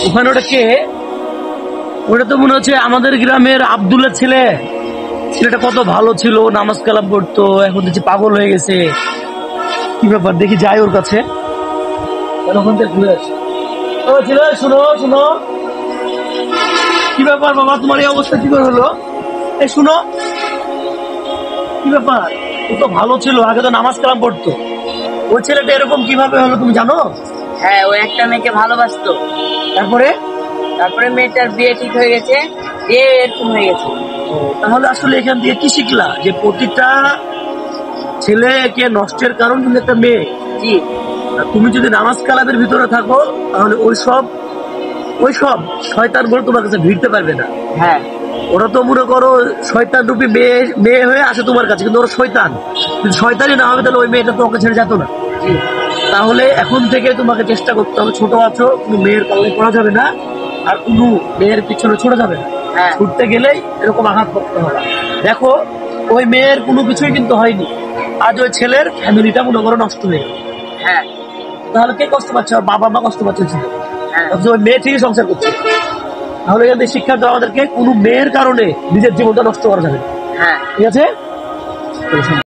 ওখানে ওটা কে? ওটা তো মনে হচ্ছে আমাদের গ্রামের আব্দুলের ছেলে। ছেলেটা কত ভালো ছিল, নামাজ কালাম পড়তো, এখন দেখছি পাগল হয়ে গেছে। কি ব্যাপার, দেখি যাই ওর কাছে। ওখান থেকে ঘুরে আসি। ও ছেলে, শুনো শুনো, কি ব্যাপার বাবা, তোমার এই অবস্থা কি করে হলো? এই শুনো, কি ব্যাপার? ও তো ভালো ছিল, আগে তো নামাজ কালাম পড়তো। ওই ছেলেটা এরকম কিভাবে হলো তুমি জানো? হ্যাঁ, ও একটা মেয়েকে ভালোবাসতো। তারপরে? তারপরে মেয়েটার বিয়ে ঠিক হয়ে গেছে, বিয়ে এরকম হয়ে গেছে। তাহলে আসলে এখান থেকে কি শিখলা? যে প্রতিটা ছেলেকে নষ্টের কারণ কিন্তু একটা মেয়ে। জি। আর তুমি যদি নামাজ কালামের ভিতরে থাকো, তাহলে ওইসব শয়তান গুলো তোমার কাছে ভিড়তে পারবে না। হ্যাঁ। ওরা তো মনে করো শয়তান রূপী মেয়ে মেয়ে হয়ে আসে তোমার কাছে, কিন্তু ওরা শয়তান। যদি শয়তানই না হবে তাহলে ওই মেয়েটা তোমাকে ছেড়ে যেত না। জি। তাহলে এখন থেকে তোমাকে চেষ্টা করতে হবে, ছোট আছো, কোনো মেয়ের কারণে পড়া যাবে না, আর কোনো মেয়ের পিছনে ছুটে যাবে না। হ্যাঁ। ছুটতে গেলেই এরকম আঘাত করতে হবে। দেখো, ওই মেয়ের কোনো কিছুই কিন্তু হয়নি, আজ ওই ছেলের ফ্যামিলিটা মনে করো নষ্ট হয়ে গেল। হ্যাঁ। তাহলে কে কষ্ট পাচ্ছে? আর বাবা মা কষ্ট পাচ্ছে ছিল। হ্যাঁ। ওই মেয়ে ঠিকই সংসার করছে। তাহলে এখান থেকে শিক্ষা দেওয়া আমাদেরকে কোনো মেয়ের কারণে নিজের জীবনটা নষ্ট করা যাবে না। হ্যাঁ। ঠিক আছে?